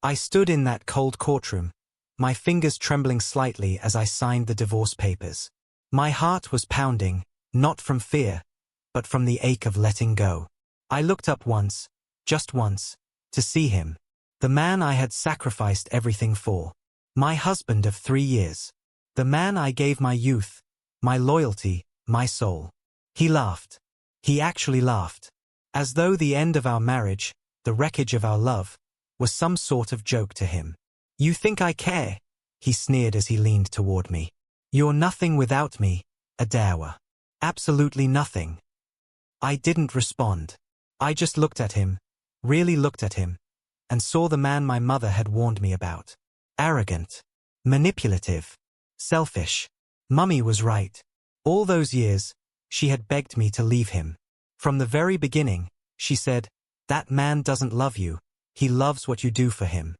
I stood in that cold courtroom, my fingers trembling slightly as I signed the divorce papers. My heart was pounding, not from fear, but from the ache of letting go. I looked up once, just once, to see him. The man I had sacrificed everything for. My husband of 3 years. The man I gave my youth, my loyalty, my soul. He laughed. He actually laughed. As though the end of our marriage, the wreckage of our love, was some sort of joke to him. You think I care? He sneered as he leaned toward me. You're nothing without me, Adawa. Absolutely nothing. I didn't respond. I just looked at him, really looked at him, and saw the man my mother had warned me about. Arrogant. Manipulative. Selfish. Mummy was right. All those years, she had begged me to leave him. From the very beginning, she said, that man doesn't love you, he loves what you do for him.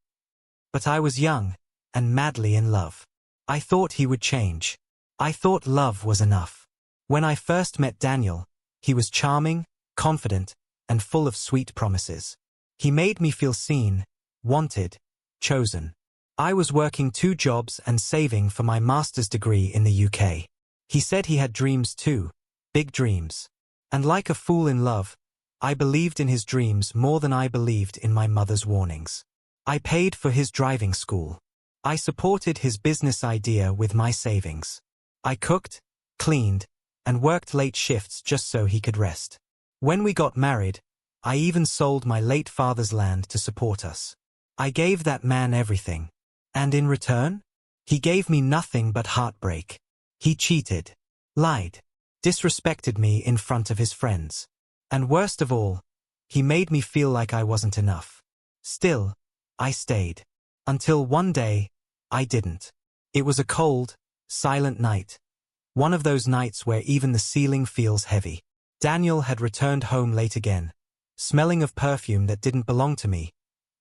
But I was young, and madly in love. I thought he would change. I thought love was enough. When I first met Daniel, he was charming, confident, and full of sweet promises. He made me feel seen, wanted, chosen. I was working 2 jobs and saving for my master's degree in the UK. He said he had dreams too, big dreams. And like a fool in love, I believed in his dreams more than I believed in my mother's warnings. I paid for his driving school. I supported his business idea with my savings. I cooked, cleaned, and worked late shifts just so he could rest. When we got married, I even sold my late father's land to support us. I gave that man everything. And in return, he gave me nothing but heartbreak. He cheated, lied, disrespected me in front of his friends. And worst of all, he made me feel like I wasn't enough. Still, I stayed. Until one day, I didn't. It was a cold, silent night. One of those nights where even the ceiling feels heavy. Daniel had returned home late again, smelling of perfume that didn't belong to me,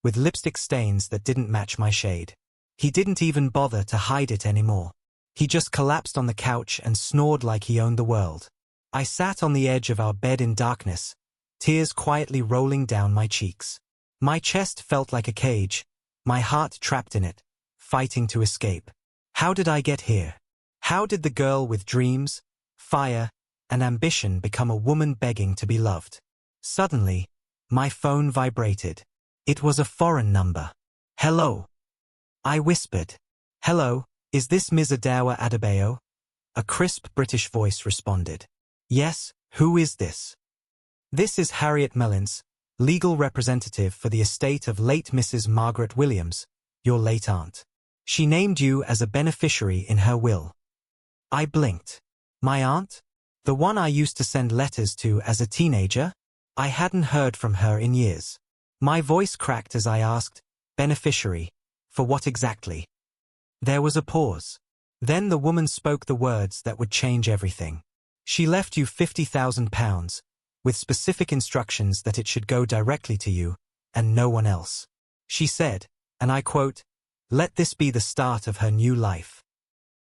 with lipstick stains that didn't match my shade. He didn't even bother to hide it anymore. He just collapsed on the couch and snored like he owned the world. I sat on the edge of our bed in darkness, tears quietly rolling down my cheeks. My chest felt like a cage, my heart trapped in it, fighting to escape. How did I get here? How did the girl with dreams, fire, and ambition become a woman begging to be loved? Suddenly, my phone vibrated. It was a foreign number. Hello. I whispered. Hello, is this Ms. Adawa Adebayo? A crisp British voice responded. Yes, who is this? This is Harriet Mellins, legal representative for the estate of late Mrs. Margaret Williams, your late aunt. She named you as a beneficiary in her will. I blinked. My aunt? The one I used to send letters to as a teenager? I hadn't heard from her in years. My voice cracked as I asked, beneficiary, for what exactly? There was a pause. Then the woman spoke the words that would change everything. She left you £50,000, with specific instructions that it should go directly to you, and no one else. She said, and I quote, let this be the start of her new life.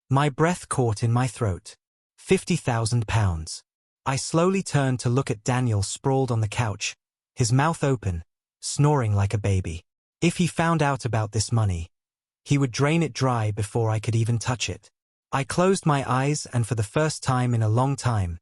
My breath caught in my throat. £50,000. I slowly turned to look at Daniel sprawled on the couch, his mouth open, snoring like a baby. If he found out about this money, he would drain it dry before I could even touch it. I closed my eyes and for the first time in a long time,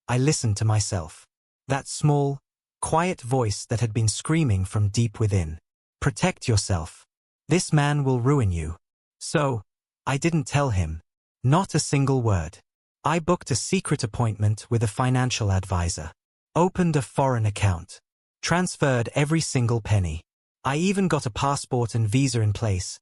I listened to myself. That small, quiet voice that had been screaming from deep within. Protect yourself. This man will ruin you. So, I didn't tell him. Not a single word. I booked a secret appointment with a financial advisor. Opened a foreign account. Transferred every single penny. I even got a passport and visa in place.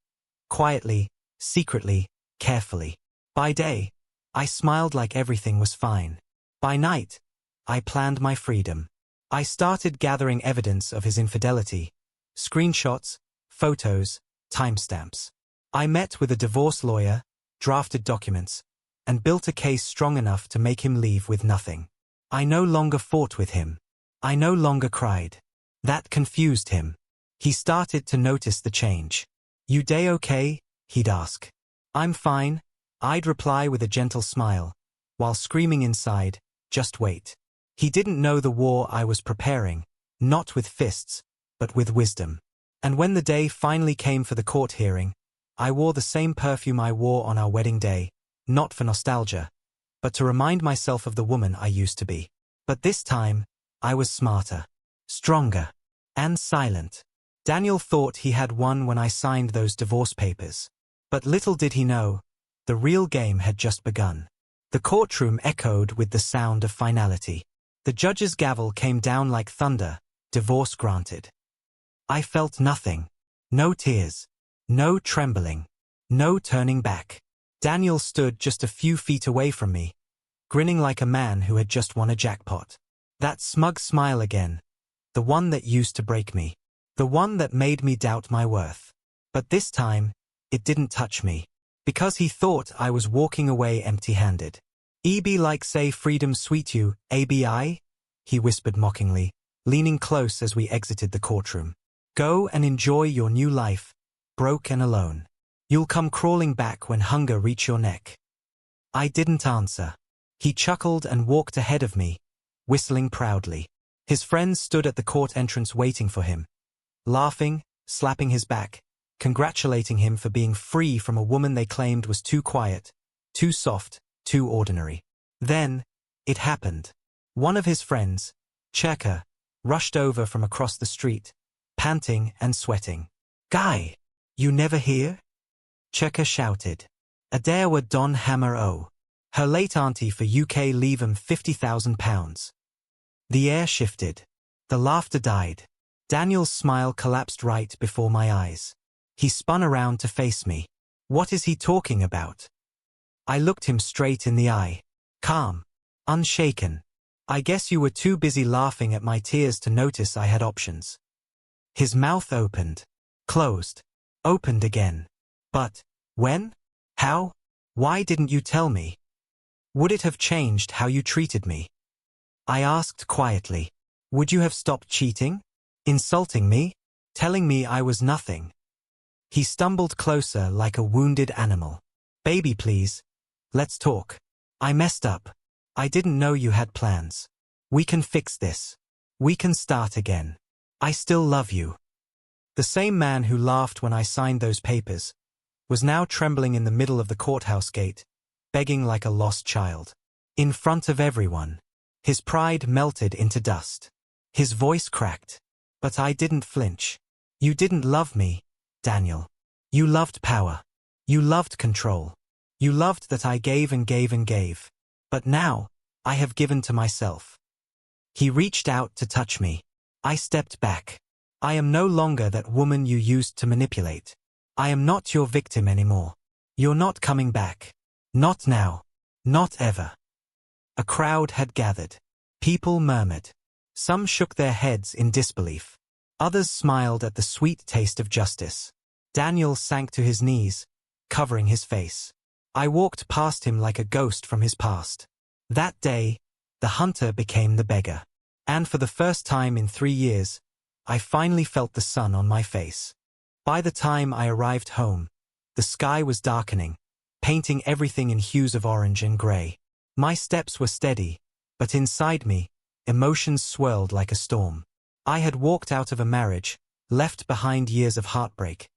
Quietly, secretly, carefully. By day, I smiled like everything was fine. By night, I planned my freedom. I started gathering evidence of his infidelity. Screenshots, photos, timestamps. I met with a divorce lawyer, drafted documents, and built a case strong enough to make him leave with nothing. I no longer fought with him. I no longer cried. That confused him. He started to notice the change. You day okay? He'd ask. I'm fine, I'd reply with a gentle smile, while screaming inside, just wait. He didn't know the war I was preparing, not with fists, but with wisdom. And when the day finally came for the court hearing, I wore the same perfume I wore on our wedding day, not for nostalgia, but to remind myself of the woman I used to be. But this time, I was smarter, stronger, and silent. Daniel thought he had won when I signed those divorce papers. But little did he know, the real game had just begun. The courtroom echoed with the sound of finality. The judge's gavel came down like thunder, divorce granted. I felt nothing. No tears. No trembling. No turning back. Daniel stood just a few feet away from me, grinning like a man who had just won a jackpot. That smug smile again. The one that used to break me. The one that made me doubt my worth. But this time, it didn't touch me. Because he thought I was walking away empty-handed. "Be like say freedom sweet you, abi?" he whispered mockingly, leaning close as we exited the courtroom. "Go and enjoy your new life, broke and alone. You'll come crawling back when hunger reach your neck." I didn't answer. He chuckled and walked ahead of me, whistling proudly. His friends stood at the court entrance waiting for him, laughing, slapping his back, congratulating him for being free from a woman they claimed was too quiet, too soft, too ordinary. Then, it happened. One of his friends, Cheka, rushed over from across the street, panting and sweating. "Guy, you never hear?" Cheka shouted. "Adewa Don Hammer O. Her late auntie for UK leave 'em £50,000. The air shifted. The laughter died. Daniel's smile collapsed right before my eyes. He spun around to face me. "What is he talking about?" I looked him straight in the eye. Calm. Unshaken. "I guess you were too busy laughing at my tears to notice I had options." His mouth opened. Closed. Opened again. "But, when? How? Why didn't you tell me? Would it have changed how you treated me?" I asked quietly. "Would you have stopped cheating? Insulting me? Telling me I was nothing?" He stumbled closer like a wounded animal. "Baby, please. Let's talk. I messed up. I didn't know you had plans. We can fix this. We can start again. I still love you." The same man who laughed when I signed those papers was now trembling in the middle of the courthouse gate, begging like a lost child. In front of everyone. His pride melted into dust. His voice cracked. But I didn't flinch. "You didn't love me, Daniel. You loved power. You loved control. You loved that I gave and gave and gave. But now, I have given to myself." He reached out to touch me. I stepped back. "I am no longer that woman you used to manipulate. I am not your victim anymore. You're not coming back. Not now. Not ever." A crowd had gathered. People murmured. Some shook their heads in disbelief. Others smiled at the sweet taste of justice. Daniel sank to his knees, covering his face. I walked past him like a ghost from his past. That day, the hunter became the beggar. And for the first time in 3 years, I finally felt the sun on my face. By the time I arrived home, the sky was darkening, painting everything in hues of orange and gray. My steps were steady, but inside me, emotions swirled like a storm. I had walked out of a marriage, left behind years of heartbreak.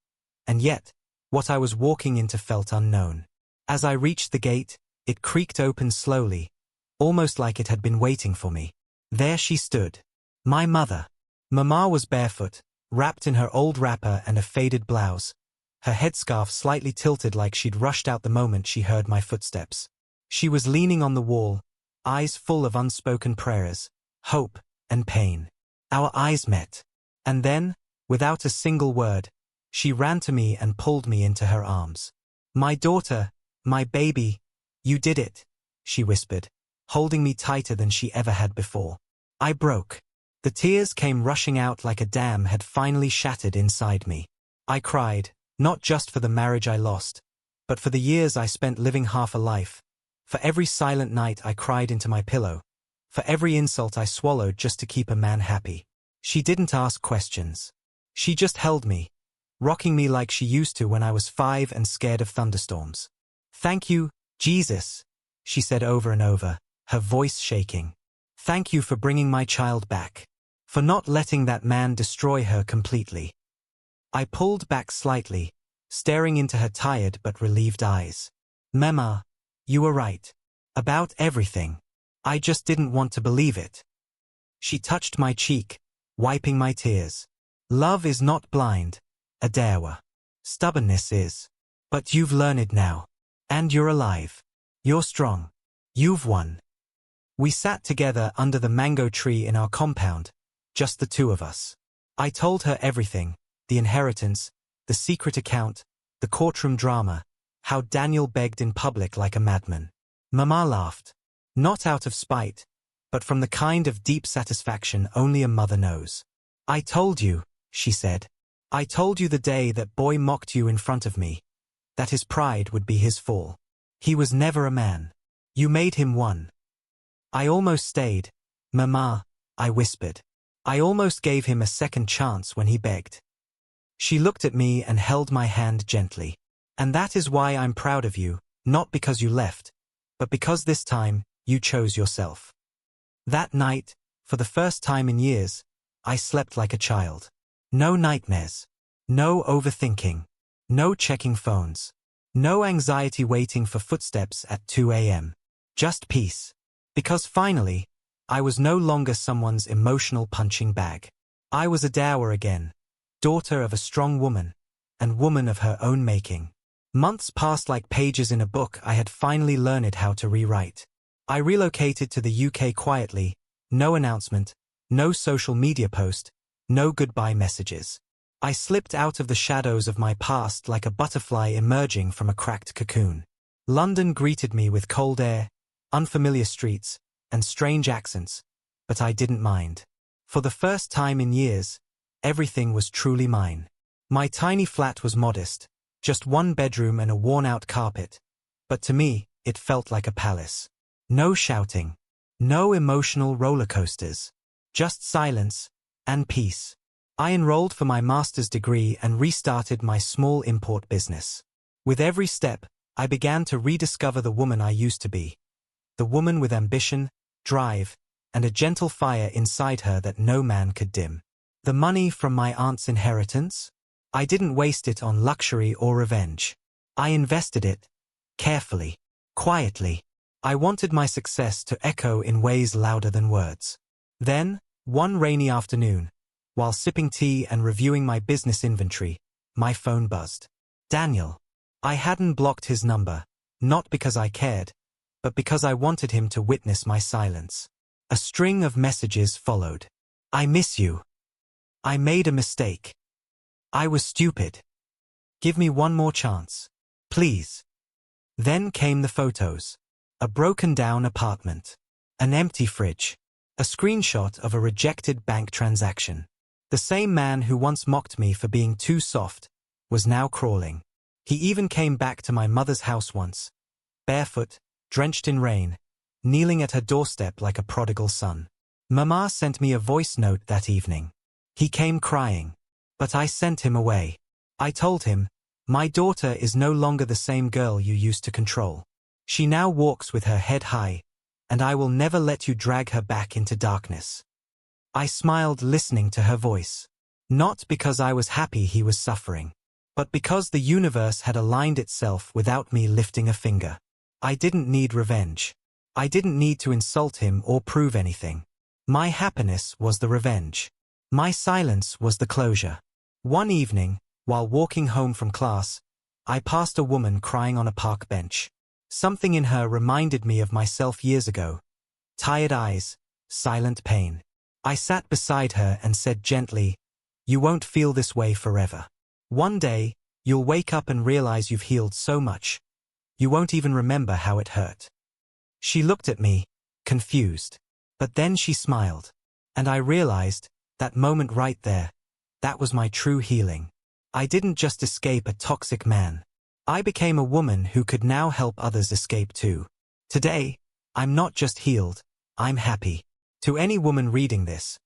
And yet, what I was walking into felt unknown. As I reached the gate, it creaked open slowly, almost like it had been waiting for me. There she stood. My mother. Mama was barefoot, wrapped in her old wrapper and a faded blouse, her headscarf slightly tilted like she'd rushed out the moment she heard my footsteps. She was leaning on the wall, eyes full of unspoken prayers, hope, and pain. Our eyes met. And then, without a single word, she ran to me and pulled me into her arms. "My daughter, my baby, you did it," she whispered, holding me tighter than she ever had before. I broke. The tears came rushing out like a dam had finally shattered inside me. I cried, not just for the marriage I lost, but for the years I spent living half a life. For every silent night I cried into my pillow. For every insult I swallowed just to keep a man happy. She didn't ask questions. She just held me, rocking me like she used to when I was 5 and scared of thunderstorms. "Thank you, Jesus," she said over and over, her voice shaking. "Thank you for bringing my child back. For not letting that man destroy her completely." I pulled back slightly, staring into her tired but relieved eyes. Mama, you were right. About everything. I just didn't want to believe it. She touched my cheek, wiping my tears. Love is not blind, Adewa. Stubbornness is. But you've learned it now. And you're alive. You're strong. You've won. We sat together under the mango tree in our compound, just the two of us. I told her everything, the inheritance, the secret account, the courtroom drama, how Daniel begged in public like a madman. Mama laughed. Not out of spite, but from the kind of deep satisfaction only a mother knows. I told you, she said. I told you the day that boy mocked you in front of me, that his pride would be his fall. He was never a man. You made him one. I almost stayed. Mama, I whispered. I almost gave him a second chance when he begged. She looked at me and held my hand gently. And that is why I'm proud of you, not because you left, but because this time, you chose yourself. That night, for the first time in years, I slept like a child. No nightmares. No overthinking. No checking phones. No anxiety waiting for footsteps at 2 a.m. Just peace. Because finally, I was no longer someone's emotional punching bag. I was Adewa again, daughter of a strong woman, and woman of her own making. Months passed like pages in a book I had finally learned how to rewrite. I relocated to the UK quietly, no announcement, no social media post, no goodbye messages. I slipped out of the shadows of my past like a butterfly emerging from a cracked cocoon. London greeted me with cold air, unfamiliar streets, and strange accents, but I didn't mind. For the first time in years, everything was truly mine. My tiny flat was modest, just one bedroom and a worn-out carpet, but to me, it felt like a palace. No shouting, no emotional roller coasters, just silence and peace. I enrolled for my master's degree and restarted my small import business. With every step, I began to rediscover the woman I used to be. The woman with ambition, drive, and a gentle fire inside her that no man could dim. The money from my aunt's inheritance? I didn't waste it on luxury or revenge. I invested it, carefully, quietly. I wanted my success to echo in ways louder than words. Then, one rainy afternoon, while sipping tea and reviewing my business inventory, my phone buzzed. Daniel. I hadn't blocked his number, not because I cared, but because I wanted him to witness my silence. A string of messages followed. I miss you. I made a mistake. I was stupid. Give me one more chance. Please. Then came the photos. A broken-down apartment. An empty fridge. A screenshot of a rejected bank transaction. The same man who once mocked me for being too soft was now crawling. He even came back to my mother's house once, barefoot, drenched in rain, kneeling at her doorstep like a prodigal son. Mama sent me a voice note that evening. He came crying, but I sent him away. I told him, my daughter is no longer the same girl you used to control. She now walks with her head high, and I will never let you drag her back into darkness. I smiled listening to her voice. Not because I was happy he was suffering, but because the universe had aligned itself without me lifting a finger. I didn't need revenge. I didn't need to insult him or prove anything. My happiness was the revenge. My silence was the closure. One evening, while walking home from class, I passed a woman crying on a park bench. Something in her reminded me of myself years ago. Tired eyes, silent pain. I sat beside her and said gently, "You won't feel this way forever. One day, you'll wake up and realize you've healed so much. You won't even remember how it hurt." She looked at me, confused. But then she smiled. And I realized, that moment right there, that was my true healing. I didn't just escape a toxic man. I became a woman who could now help others escape too. Today, I'm not just healed, I'm happy. To any woman reading this,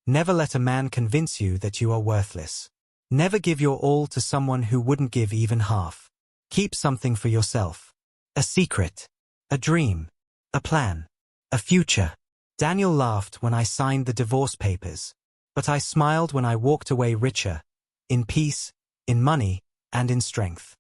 never let a man convince you that you are worthless. Never give your all to someone who wouldn't give even half. Keep something for yourself. A secret. A dream. A plan. A future. Daniel laughed when I signed the divorce papers, but I smiled when I walked away richer, in peace, in money, and in strength.